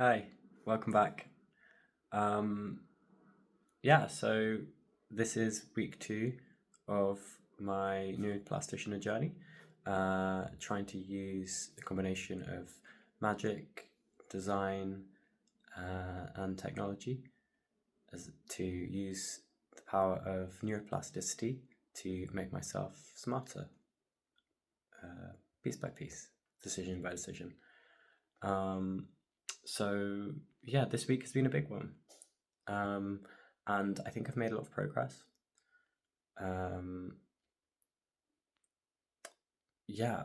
Hi, welcome back. Um, so this is week 2 of my neuroplastician journey, trying to use a combination of magic, design, and technology to use the power of neuroplasticity to make myself smarter, piece by piece, decision by decision. Um, so yeah, this week has been a big one. And I think I've made a lot of progress. Um,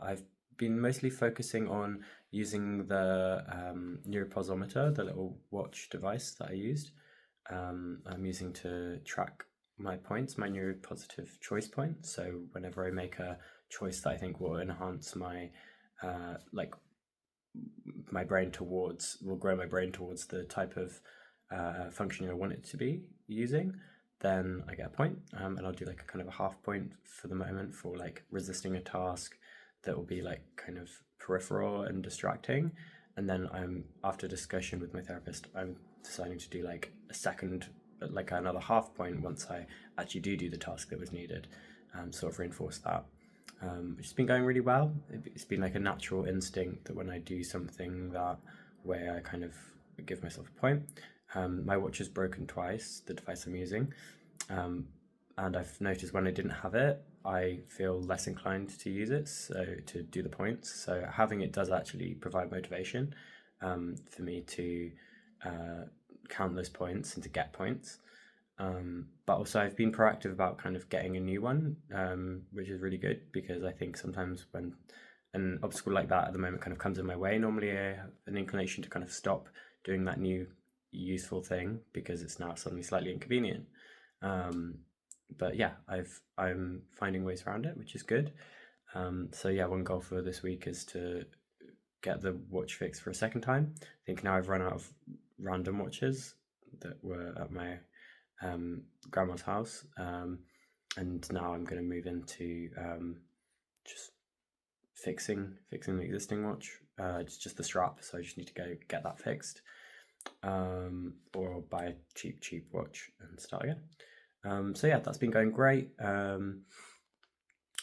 I've been mostly focusing on using the neuroposometer, the little watch device that I used. I'm using to track my points, my neuropositive choice points. So whenever I make a choice that I think will enhance my like my brain towards, will grow my brain towards the type of functioning I want it to be using, then I get a point, and I'll do like a kind of a half point for the moment for like resisting a task that will be like kind of peripheral and distracting. And then after discussion with my therapist, I'm deciding to do like a second, like another half point once I actually do the task that was needed, sort of reinforce that. Which has been going really well. It's been like a natural instinct that when I do something that way, I kind of give myself a point. My watch is broken twice, the device I'm using, and I've noticed when I didn't have it, I feel less inclined to use it, so to do the points. So having it does actually provide motivation for me to count those points and to get points. But also I've been proactive about kind of getting a new one, which is really good because I think sometimes when an obstacle like that at the moment kind of comes in my way, normally I have an inclination to kind of stop doing that new useful thing because it's now suddenly slightly inconvenient. But yeah, I'm finding ways around it, which is good. So yeah, one goal for this week is to get the watch fixed for a second time. I think now I've run out of random watches that were at my grandma's house, and now I'm going to move into just fixing the existing watch. It's just the strap, so I just need to go get that fixed, or buy a cheap watch and start again. So yeah, that's been going great.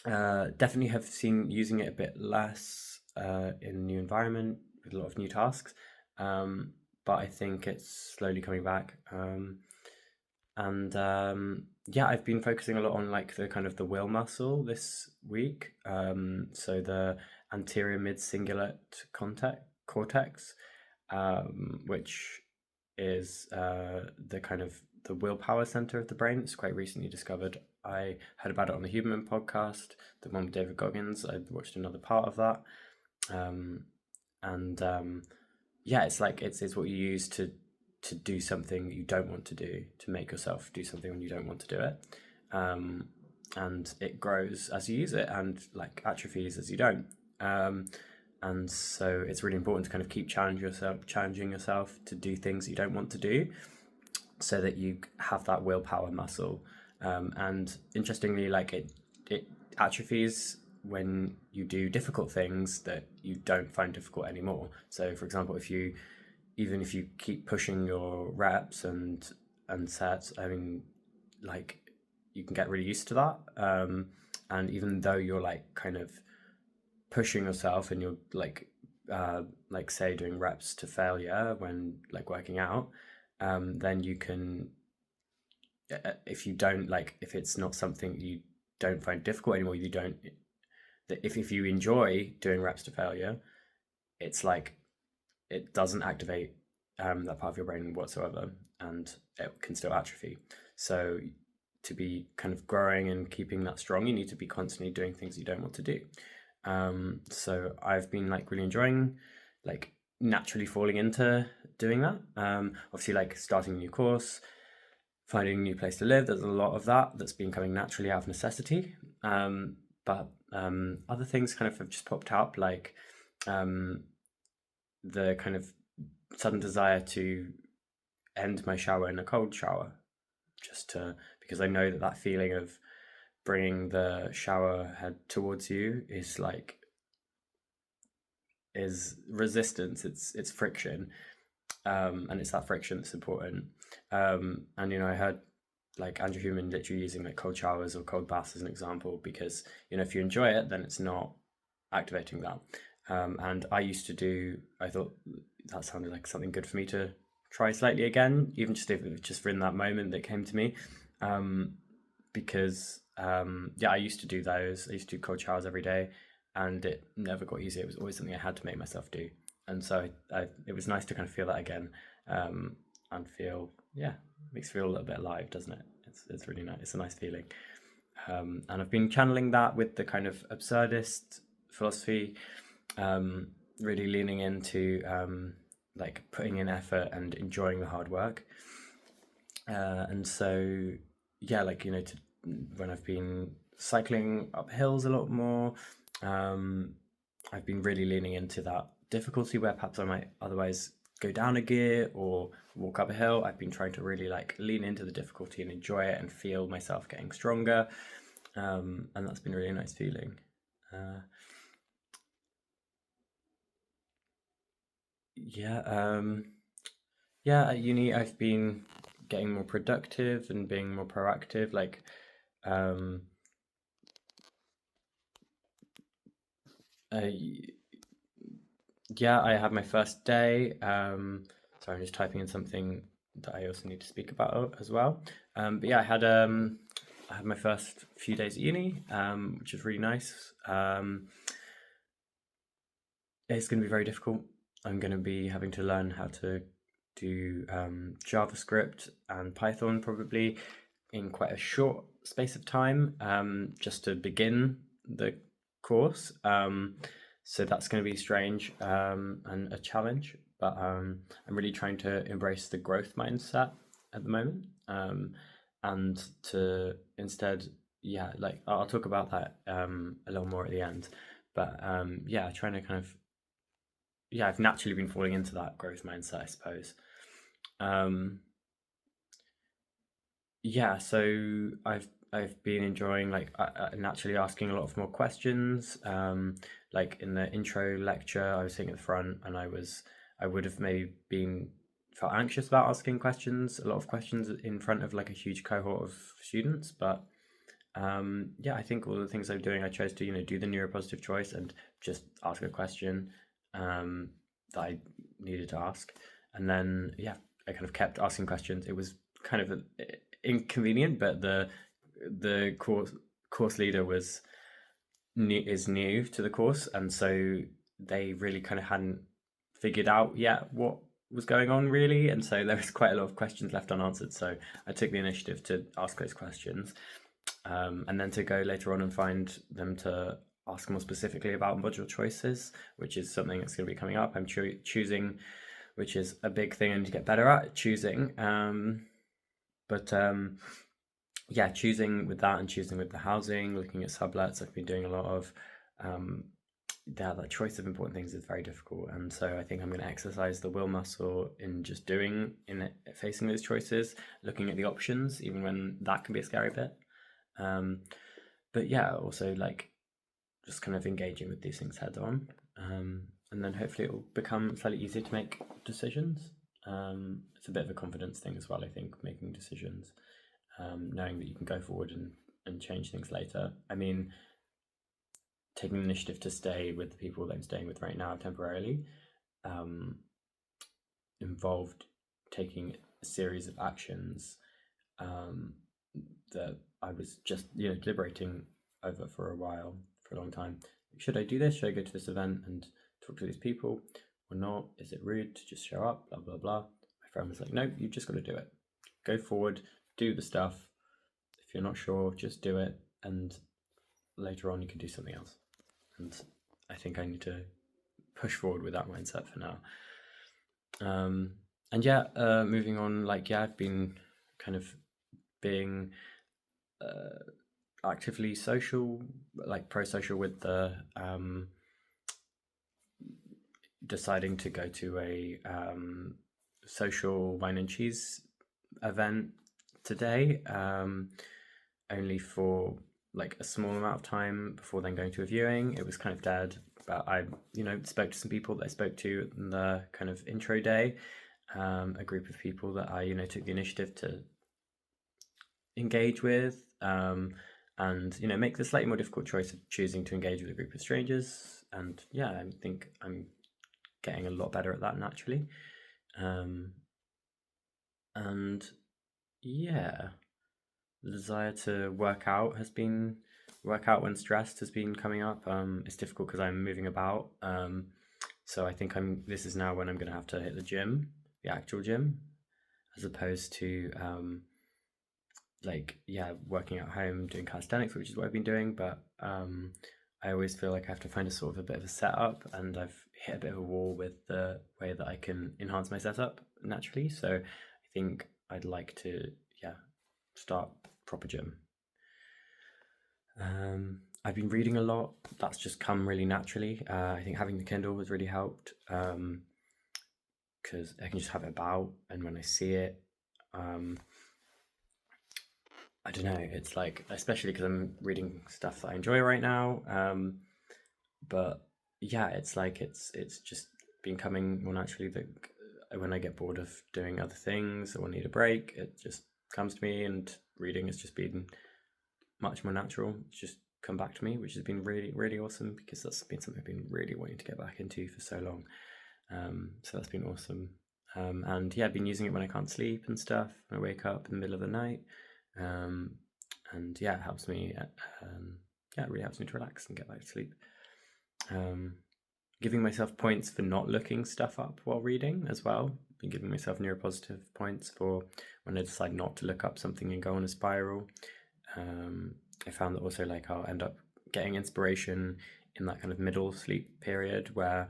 Definitely have seen using it a bit less in a new environment with a lot of new tasks, but I think it's slowly coming back. And yeah, I've been focusing a lot on like the kind of the will muscle this week. So the anterior mid cingulate cortex, which is the kind of the willpower center of the brain. It's quite recently discovered. I heard about it on the Huberman podcast, the one with David Goggins. I watched another part of that, and yeah, it's like it's what you use to do something you don't want to do, to make yourself do something when you don't want to do it, and it grows as you use it and like atrophies as you don't. And so it's really important to kind of keep challenging yourself to do things you don't want to do, so that you have that willpower muscle. And interestingly, like it atrophies when you do difficult things that you don't find difficult anymore. So, for example, even if you keep pushing your reps and sets, I mean, like you can get really used to that. And even though you're like kind of pushing yourself and you're like say doing reps to failure when like working out, then you can, if you don't like, if it's not something you don't find difficult anymore, you don't, if you enjoy doing reps to failure, it's like it doesn't activate that part of your brain whatsoever, and it can still atrophy. So to be kind of growing and keeping that strong, you need to be constantly doing things you don't want to do. So I've been like really enjoying, like naturally falling into doing that. Obviously, like starting a new course, finding a new place to live. There's a lot of that that's been coming naturally out of necessity. But other things kind of have just popped up, like the kind of sudden desire to end my shower in a cold shower, just to, because I know that feeling of bringing the shower head towards you is like is resistance. It's friction, And it's that friction that's important. And I heard like Andrew Human literally using like cold showers or cold baths as an example, because if you enjoy it, then it's not activating that. And I thought that sounded like something good for me to try slightly again, even just if it was just for in that moment that came to me. Because yeah, I used to do those. I used to do cold showers every day, and it never got easier. It was always something I had to make myself do. And so it was nice to kind of feel that again, and feel, yeah, makes you feel a little bit alive, doesn't it? It's really nice. It's a nice feeling. And I've been channeling that with the kind of absurdist philosophy, really leaning into like putting in effort and enjoying the hard work. And so, yeah, like, when I've been cycling up hills a lot more, I've been really leaning into that difficulty where perhaps I might otherwise go down a gear or walk up a hill. I've been trying to really like lean into the difficulty and enjoy it and feel myself getting stronger. And that's been a really nice feeling. Yeah, yeah, at uni I've been getting more productive and being more proactive. Like, um, uh, yeah, I had my first day. Sorry, I'm just typing in something that I also need to speak about as well. But yeah, I had my first few days at uni, which is really nice. It's going to be very difficult. I'm going to be having to learn how to do JavaScript and Python probably in quite a short space of time, just to begin the course. So that's going to be strange, and a challenge. But I'm really trying to embrace the growth mindset at the moment, and to instead, yeah, like I'll talk about that a little more at the end. But yeah, trying to kind of, yeah, I've naturally been falling into that growth mindset, I suppose. Um, yeah, so I've been enjoying like naturally asking a lot of more questions. Like in the intro lecture, I was sitting at the front, and I would have maybe been felt anxious about asking questions, a lot of questions in front of like a huge cohort of students. But yeah, I think all the things I'm doing, I chose to do the neuropositive choice and just ask a question, um, that I needed to ask, and then yeah, I kind of kept asking questions. It was kind of inconvenient, but the course leader is new to the course, and so they really kind of hadn't figured out yet what was going on really, and so there was quite a lot of questions left unanswered. So I took the initiative to ask those questions, and then to go later on and find them to ask more specifically about module choices, which is something that's going to be coming up. I'm choosing, which is a big thing I need to get better at choosing. But yeah, choosing with that and choosing with the housing, looking at sublets. I've been doing a lot of that choice of important things is very difficult, and so I think I'm going to exercise the will muscle in just facing those choices, looking at the options, even when that can be a scary bit. But yeah, also like just kind of engaging with these things head on, and then hopefully it will become slightly easier to make decisions. It's a bit of a confidence thing as well, I think, making decisions, knowing that you can go forward and change things later. I mean, taking the initiative to stay with the people that I'm staying with right now temporarily, involved taking a series of actions, that I was just deliberating over for a long time. Should I do this? Should I go to this event and talk to these people or not? Is it rude to just show up? Blah blah blah. My friend was like, "No, you've just got to do it. Go forward, do the stuff. If you're not sure, just do it, and later on you can do something else." And I think I need to push forward with that mindset for now. And yeah, moving on, like, yeah, I've been kind of being actively social, like pro-social, with the deciding to go to a social wine and cheese event today, only for like a small amount of time before then going to a viewing. It was kind of dead, but I spoke to some people that I spoke to in the kind of intro day, a group of people that I, took the initiative to engage with, and make the slightly more difficult choice of choosing to engage with a group of strangers. And yeah, I think I'm getting a lot better at that naturally. And yeah, the desire to work out when stressed has been coming up. It's difficult because I'm moving about. So I think this is now when I'm going to have to hit the gym, the actual gym, as opposed to working at home doing calisthenics, which is what I've been doing. But I always feel like I have to find a bit of a setup, and I've hit a bit of a wall with the way that I can enhance my setup naturally. So I think I'd like to start proper gym. I've been reading a lot. That's just come really naturally. I think having the Kindle has really helped, because I can just have it about, and when I see it, I don't know, it's like, especially because I'm reading stuff that I enjoy right now. But yeah, it's like it's just been coming more naturally that when I get bored of doing other things or need a break, it just comes to me, and reading has just been much more natural. It's just come back to me, which has been really, really awesome, because that's been something I've been really wanting to get back into for so long. So that's been awesome. And yeah, I've been using it when I can't sleep and stuff, when I wake up in the middle of the night. And yeah, it helps me. It really helps me to relax and get back to sleep. Giving myself points for not looking stuff up while reading as well. Been giving myself neuropositive points for when I decide not to look up something and go on a spiral. I found that also, like, I'll end up getting inspiration in that kind of middle sleep period where,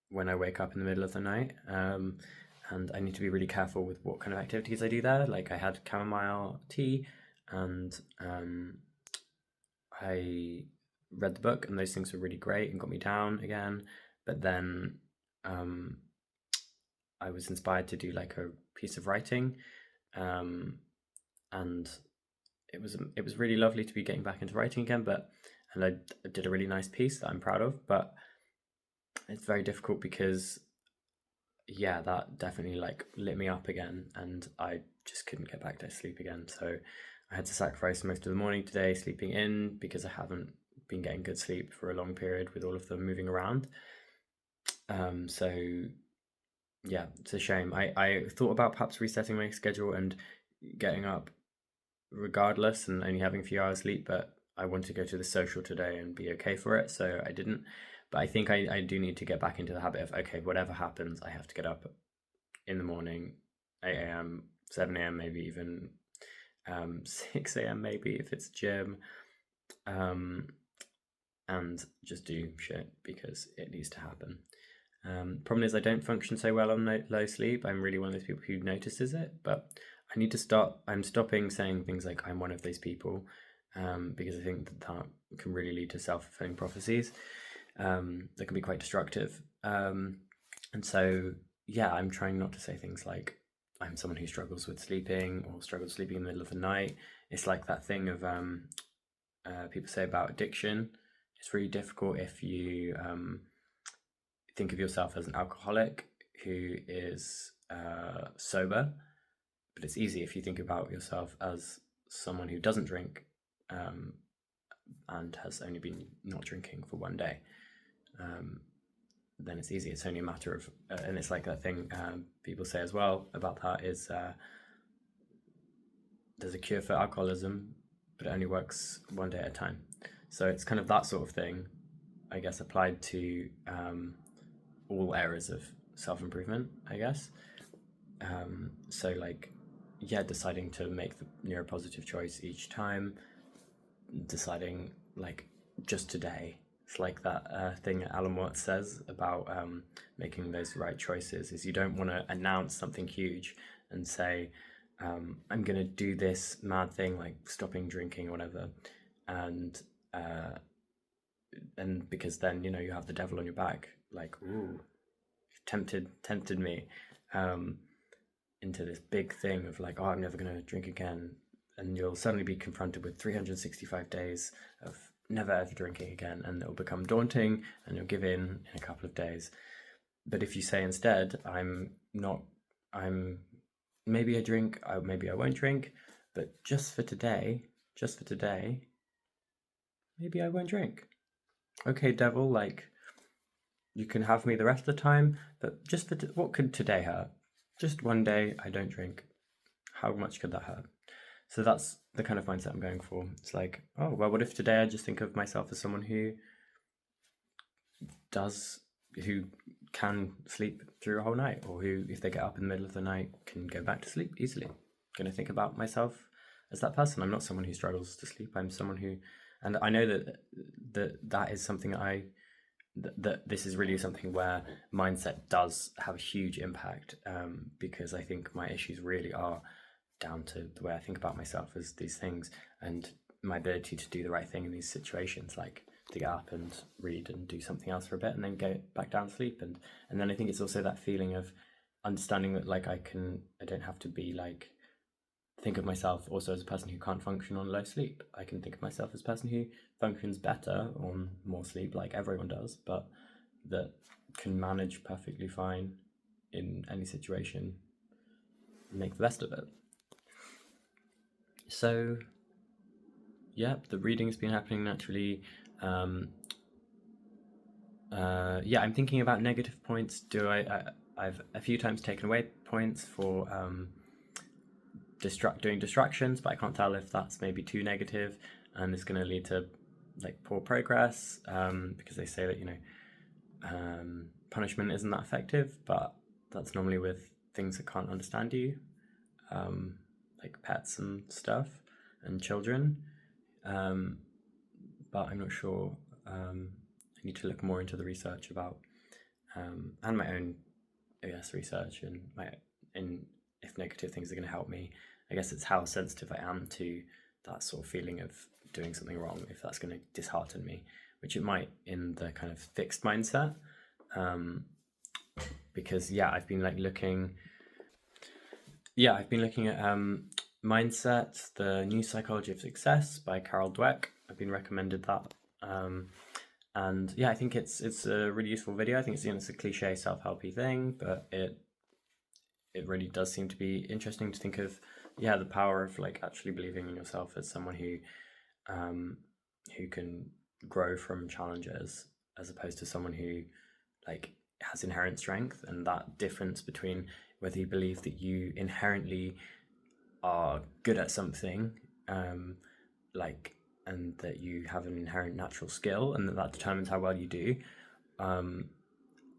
when I wake up in the middle of the night, and I need to be really careful with what kind of activities I do there. Like, I had chamomile tea, and I read the book, and those things were really great and got me down again. But then I was inspired to do like a piece of writing, and it was really lovely to be getting back into writing again. And I did a really nice piece that I'm proud of, but it's very difficult because that definitely like lit me up again, and I just couldn't get back to sleep again. So I had to sacrifice most of the morning today sleeping in, because I haven't been getting good sleep for a long period with all of them moving around. So yeah, it's a shame. I thought about perhaps resetting my schedule and getting up regardless and only having a few hours sleep, but I wanted to go to the social today and be okay for it, so I didn't. But I think I do need to get back into the habit of, okay, whatever happens, I have to get up in the morning, 8 a.m., 7 a.m., maybe even 6 a.m. maybe if it's gym, and just do shit because it needs to happen. Problem is, I don't function so well on low sleep. I'm really one of those people who notices it, but I need to stop. I'm stopping saying things like I'm one of those people, because I think that can really lead to self-fulfilling prophecies that can be quite destructive. And so, yeah, I'm trying not to say things like I'm someone who struggles with sleeping or struggles sleeping in the middle of the night. It's like that thing of people say about addiction. It's really difficult if you think of yourself as an alcoholic who is sober, but it's easy if you think about yourself as someone who doesn't drink, and has only been not drinking for one day. Then it's easy. It's only a matter of, and it's like that thing people say as well about that is there's a cure for alcoholism, but it only works one day at a time. So it's kind of that sort of thing, I guess, applied to all areas of self-improvement, I guess. So like, yeah, deciding to make the neuropositive choice each time, deciding like just today. It's like that thing Alan Watts says about making those right choices, is you don't want to announce something huge and say, I'm going to do this mad thing like stopping drinking or whatever. And because then, you have the devil on your back, like, ooh, tempted me into this big thing of like, oh, I'm never going to drink again. And you'll suddenly be confronted with 365 days of never ever drinking again, and it'll become daunting, and you'll give in a couple of days. But if you say instead, I'm maybe I drink, maybe I won't drink, but just for today, maybe I won't drink. Okay, devil, like you can have me the rest of the time, but just for what could today hurt? Just one day I don't drink. How much could that hurt? So that's the kind of mindset I'm going for. It's like, oh, well, what if today I just think of myself as someone who can sleep through a whole night, or who, if they get up in the middle of the night, can go back to sleep easily. I'm going to think about myself as that person. I'm not someone who struggles to sleep. I'm someone who, and I know that is something that this is really something where mindset does have a huge impact, because I think my issues really are down to the way I think about myself as these things, and my ability to do the right thing in these situations, like to get up and read and do something else for a bit and then go back down to sleep. And then I think it's also that feeling of understanding that like I don't have to be like think of myself also as a person who can't function on low sleep. I can think of myself as a person who functions better on more sleep, like everyone does, but that can manage perfectly fine in any situation and make the best of it. So yeah, the reading's been happening naturally. Yeah, I'm thinking about negative points. I've a few times taken away points for doing distractions, but I can't tell if that's maybe too negative and it's going to lead to like poor progress, because they say that punishment isn't that effective, but that's normally with things that can't understand you, like pets and stuff and children. But I'm not sure. I need to look more into the research about and my own, I guess, research and if negative things are going to help me. I guess it's how sensitive I am to that sort of feeling of doing something wrong, if that's going to dishearten me, which it might in the kind of fixed mindset. Because I've been looking at Mindset, the New Psychology of Success by Carol Dweck. I've been recommended that. And I think it's a really useful video. I think it's a cliche self-helpy thing, but it really does seem to be interesting to think of the power of like actually believing in yourself as someone who can grow from challenges, as opposed to someone who like has inherent strength, and that difference between whether you believe that you inherently are good at something, and that you have an inherent natural skill and that determines how well you do,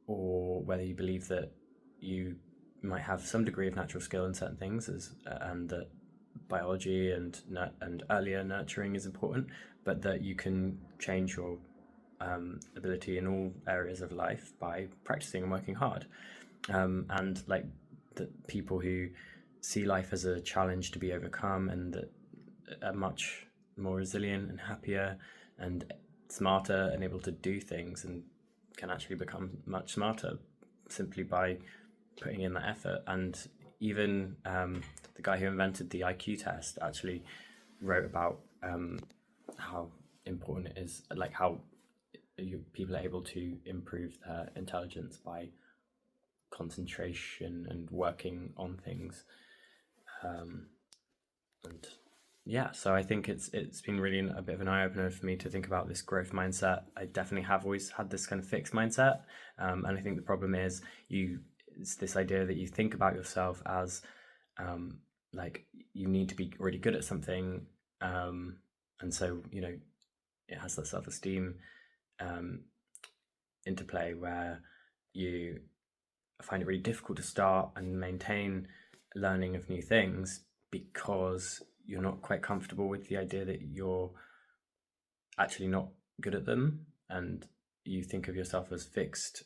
or whether you believe that you might have some degree of natural skill in certain things, and that biology and earlier nurturing is important, but that you can change your ability in all areas of life by practicing and working hard. And like the people who see life as a challenge to be overcome, and that are much more resilient and happier and smarter and able to do things, and can actually become much smarter simply by putting in that effort. And even the guy who invented the IQ test actually wrote about how important it is, like how people are able to improve their intelligence by concentration and working on things. And so I think it's been really a bit of an eye-opener for me to think about this growth mindset. I definitely have always had this kind of fixed mindset, and I think the problem is it's this idea that you think about yourself as like you need to be really good at something, and so it has that self-esteem interplay where you find it really difficult to start and maintain learning of new things because you're not quite comfortable with the idea that you're actually not good at them, and you think of yourself as fixed.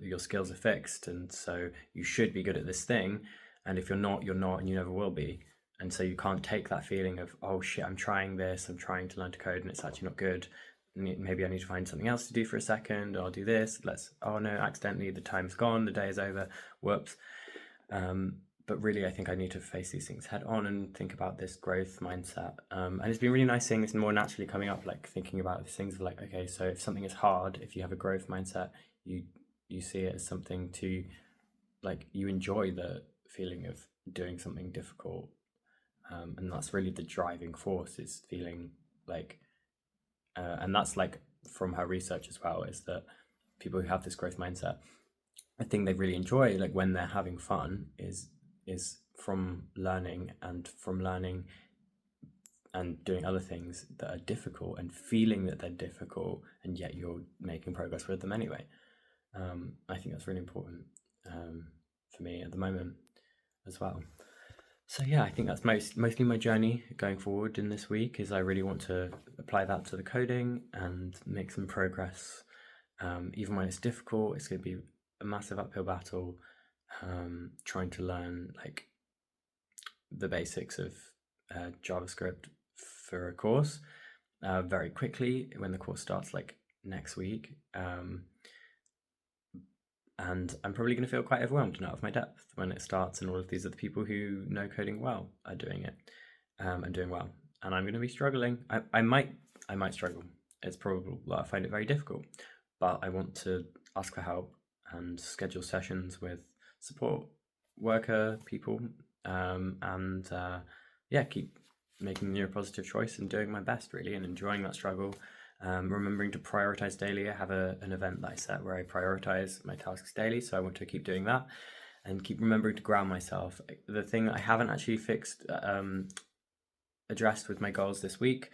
Your skills are fixed, and so you should be good at this thing, and if you're not, you're not, and you never will be. And so you can't take that feeling of, oh shit, I'm trying this, I'm trying to learn to code, and it's actually not good. Maybe I need to find something else to do for a second. I'll do this. Oh no, accidentally the time's gone, the day is over. Whoops. But really, I think I need to face these things head on and think about this growth mindset. And it's been really nice seeing this more naturally coming up, like thinking about these things of like, okay, so if something is hard, if you have a growth mindset, you you see it as something to, like, you enjoy the feeling of doing something difficult, and that's really the driving force, is feeling like, and that's like from her research as well, is that people who have this growth mindset, I think they really enjoy, like, when they're having fun, is from learning and doing other things that are difficult and feeling that they're difficult, and yet you're making progress with them anyway. I think that's really important, for me at the moment as well. So yeah, I think that's mostly my journey going forward in this week, is I really want to apply that to the coding and make some progress. Even when it's difficult, it's going to be a massive uphill battle, trying to learn, like, the basics of JavaScript for a course very quickly when the course starts, like, next week. And I'm probably going to feel quite overwhelmed and out of my depth when it starts, and all of these other people who know coding well are doing it, and doing well. And I'm going to be struggling. I might struggle. It's probable that I find it very difficult, but I want to ask for help and schedule sessions with support worker people, and yeah, keep making the neuropositive choice and doing my best, really, and enjoying that struggle. Remembering to prioritize daily. I have an event that I set where I prioritize my tasks daily, so I want to keep doing that and keep remembering to ground myself. The thing I haven't actually addressed with my goals this week,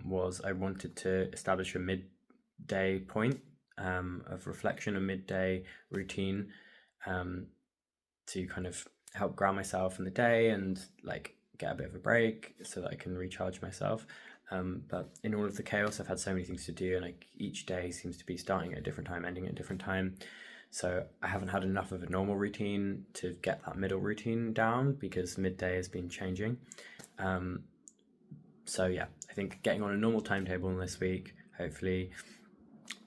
was I wanted to establish a midday point of reflection, a midday routine, to kind of help ground myself in the day and, like, get a bit of a break so that I can recharge myself. But in all of the chaos, I've had so many things to do, and, like, each day seems to be starting at a different time, ending at a different time. So I haven't had enough of a normal routine to get that middle routine down, because midday has been changing. So yeah, I think getting on a normal timetable this week, hopefully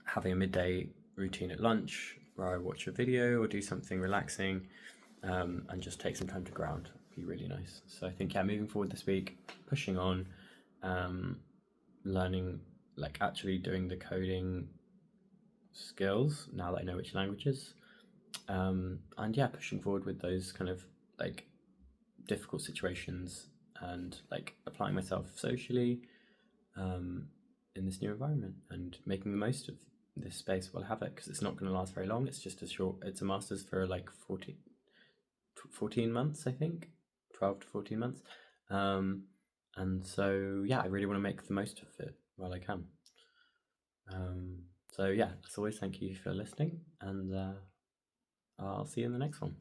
having a midday routine at lunch where I watch a video or do something relaxing, and just take some time to ground, would be really nice. So I think, yeah, moving forward this week, pushing on, learning, like, actually doing the coding skills now that I know which languages, and yeah, pushing forward with those kind of, like, difficult situations, and, like, applying myself socially, in this new environment, and making the most of this space while I have it, because it's not going to last very long. It's just it's a master's for, like, 14 months, I think, 12 to 14 months. And so, yeah, I really want to make the most of it while I can. So yeah, as always, thank you for listening, and I'll see you in the next one.